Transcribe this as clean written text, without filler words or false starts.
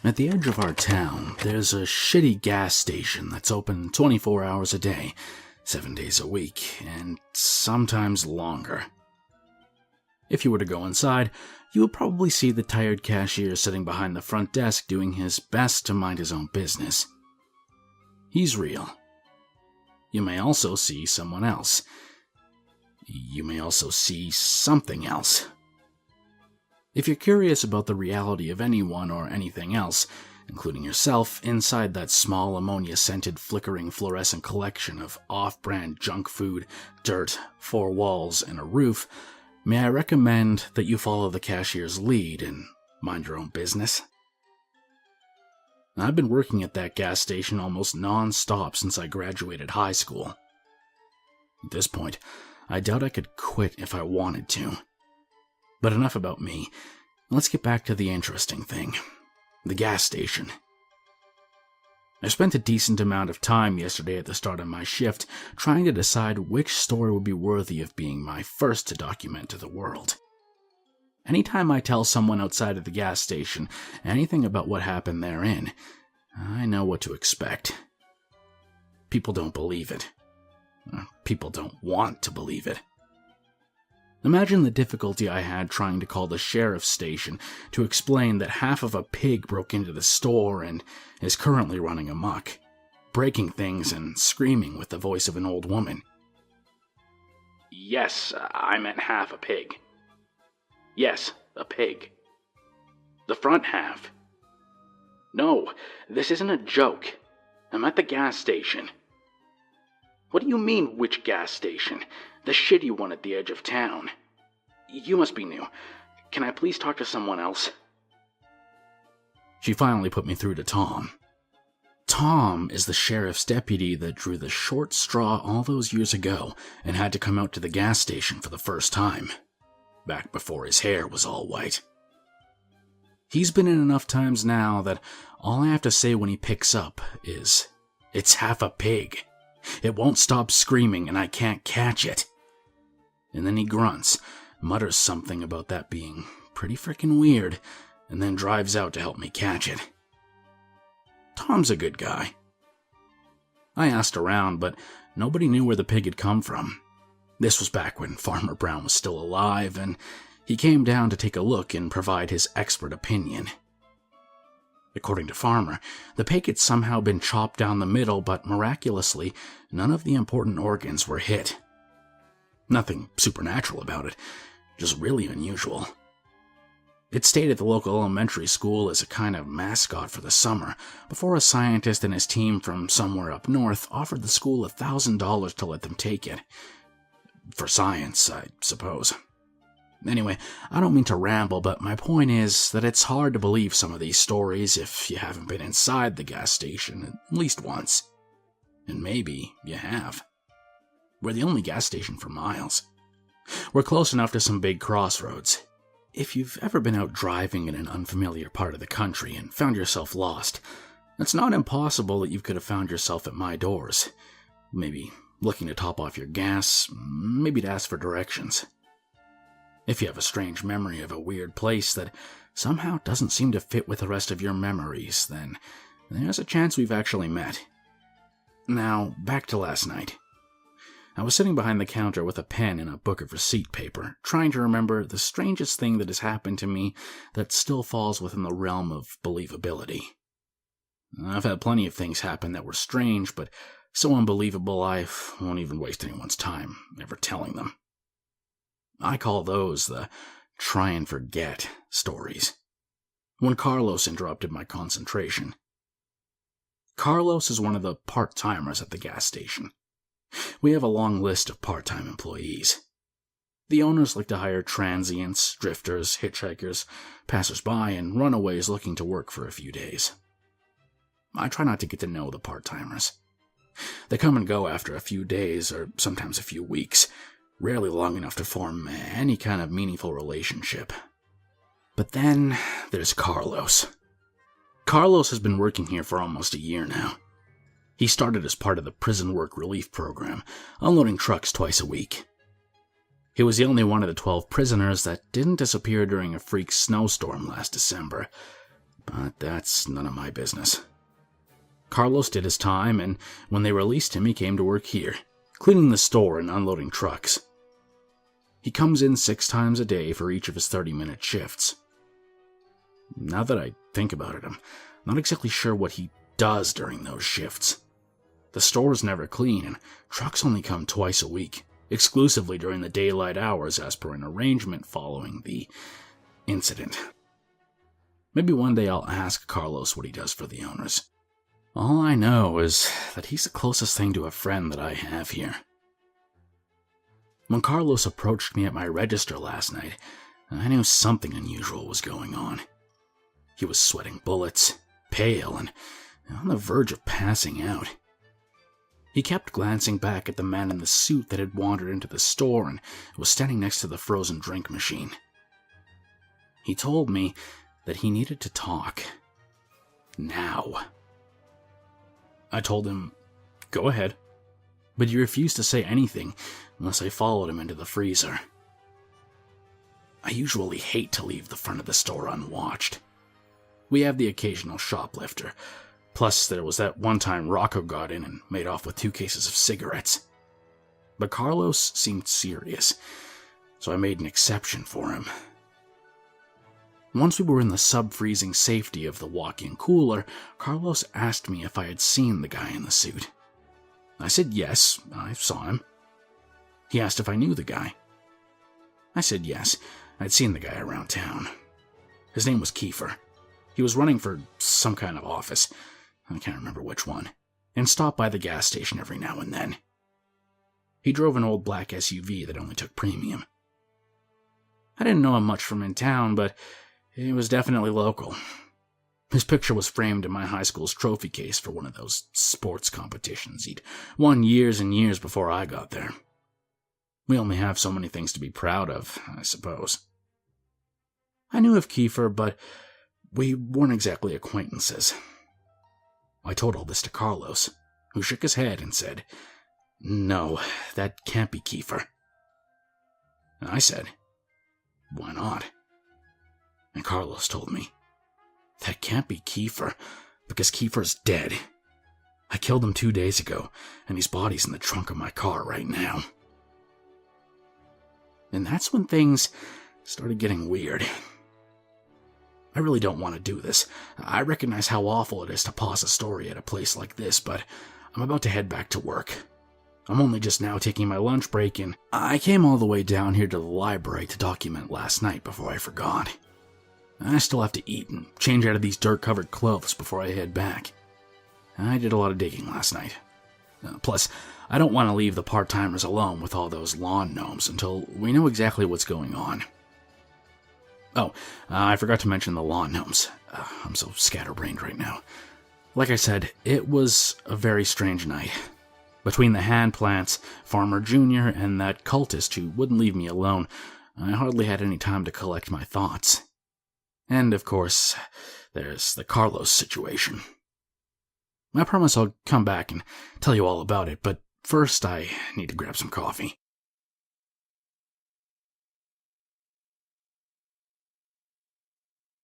At the edge of our town, there's a shitty gas station that's open 24 hours a day, 7 days a week, and sometimes longer. If you were to go inside, you would probably see the tired cashier sitting behind the front desk doing his best to mind his own business. He's real. You may also see someone else. You may also see something else. If you're curious about the reality of anyone or anything else, including yourself, inside that small ammonia-scented flickering fluorescent collection of off-brand junk food, dirt, four walls, and a roof, may I recommend that you follow the cashier's lead and mind your own business? I've been working at that gas station almost non-stop since I graduated high school. At this point, I doubt I could quit if I wanted to. But enough about me. Let's get back to the interesting thing. The gas station. I spent a decent amount of time yesterday at the start of my shift trying to decide which story would be worthy of being my first to document to the world. Anytime I tell someone outside of the gas station anything about what happened therein, I know what to expect. People don't believe it. People don't want to believe it. Imagine the difficulty I had trying to call the sheriff's station to explain that half of a pig broke into the store and is currently running amok, breaking things and screaming with the voice of an old woman. Yes, I meant half a pig. Yes, a pig. The front half. No, this isn't a joke. I'm at the gas station. What do you mean, which gas station? The shitty one at the edge of town. You must be new. Can I please talk to someone else? She finally put me through to Tom. Tom is the sheriff's deputy that drew the short straw all those years ago and had to come out to the gas station for the first time, back before his hair was all white. He's been in enough times now that all I have to say when he picks up is, "It's half a pig. It won't stop screaming and I can't catch it." And then he grunts, mutters something about that being pretty frickin' weird, and then drives out to help me catch it. Tom's a good guy. I asked around, but nobody knew where the pig had come from. This was back when Farmer Brown was still alive, and he came down to take a look and provide his expert opinion. According to Farmer, the pig had somehow been chopped down the middle, but miraculously, none of the important organs were hit. Nothing supernatural about it, just really unusual. It stayed at the local elementary school as a kind of mascot for the summer, before a scientist and his team from somewhere up north offered the school $1,000 to let them take it. For science, I suppose. Anyway, I don't mean to ramble, but my point is that it's hard to believe some of these stories if you haven't been inside the gas station at least once. And maybe you have. We're the only gas station for miles. We're close enough to some big crossroads. If you've ever been out driving in an unfamiliar part of the country and found yourself lost, it's not impossible that you could have found yourself at my doors. Maybe looking to top off your gas, maybe to ask for directions. If you have a strange memory of a weird place that somehow doesn't seem to fit with the rest of your memories, then there's a chance we've actually met. Now, back to last night. I was sitting behind the counter with a pen and a book of receipt paper, trying to remember the strangest thing that has happened to me that still falls within the realm of believability. I've had plenty of things happen that were strange, but so unbelievable I won't even waste anyone's time ever telling them. I call those the try and forget stories. When Carlos interrupted my concentration. Carlos is one of the part-timers at the gas station. We have a long list of part-time employees. The owners like to hire transients, drifters, hitchhikers, passers-by, and runaways looking to work for a few days. I try not to get to know the part-timers. They come and go after a few days or sometimes a few weeks, rarely long enough to form any kind of meaningful relationship. But then there's Carlos. Carlos has been working here for almost a year now. He started as part of the prison work relief program, unloading trucks twice a week. He was the only one of the 12 prisoners that didn't disappear during a freak snowstorm last December. But that's none of my business. Carlos did his time, and when they released him, he came to work here, cleaning the store and unloading trucks. He comes in 6 times a day for each of his 30-minute shifts. Now that I think about it, I'm not exactly sure what he does during those shifts. The store's never clean, and trucks only come twice a week, exclusively during the daylight hours as per an arrangement following the incident. Maybe one day I'll ask Carlos what he does for the owners. All I know is that he's the closest thing to a friend that I have here. When Carlos approached me at my register last night, I knew something unusual was going on. He was sweating bullets, pale, and on the verge of passing out. He kept glancing back at the man in the suit that had wandered into the store and was standing next to the frozen drink machine. He told me that he needed to talk. Now. I told him, go ahead, but he refused to say anything unless I followed him into the freezer. I usually hate to leave the front of the store unwatched. We have the occasional shoplifter, plus there was that one time Rocco got in and made off with 2 cases of cigarettes. But Carlos seemed serious, so I made an exception for him. Once we were in the sub-freezing safety of the walk-in cooler, Carlos asked me if I had seen the guy in the suit. I said yes, I saw him. He asked if I knew the guy. I said yes, I'd seen the guy around town. His name was Kiefer. He was running for some kind of office, I can't remember which one, and stopped by the gas station every now and then. He drove an old black SUV that only took premium. I didn't know him much from in town, but he was definitely local. His picture was framed in my high school's trophy case for one of those sports competitions he'd won years and years before I got there. We only have so many things to be proud of, I suppose. I knew of Kiefer, but we weren't exactly acquaintances. I told all this to Carlos, who shook his head and said, "No, that can't be Kiefer." I said, "Why not?" And Carlos told me, "That can't be Kiefer, because Kiefer's dead. I killed him 2 days ago, and his body's in the trunk of my car right now." And that's when things started getting weird. I really don't want to do this. I recognize how awful it is to pause a story at a place like this, but I'm about to head back to work. I'm only just now taking my lunch break, and I came all the way down here to the library to document last night before I forgot. I still have to eat and change out of these dirt-covered clothes before I head back. I did a lot of digging last night. Plus, I don't want to leave the part-timers alone with all those lawn gnomes until we know exactly what's going on. Oh, I forgot to mention the lawn gnomes. I'm so scatterbrained right now. Like I said, it was a very strange night. Between the hand plants, Farmer Jr., and that cultist who wouldn't leave me alone, I hardly had any time to collect my thoughts. And, of course, there's the Carlos situation. I promise I'll come back and tell you all about it, but first I need to grab some coffee.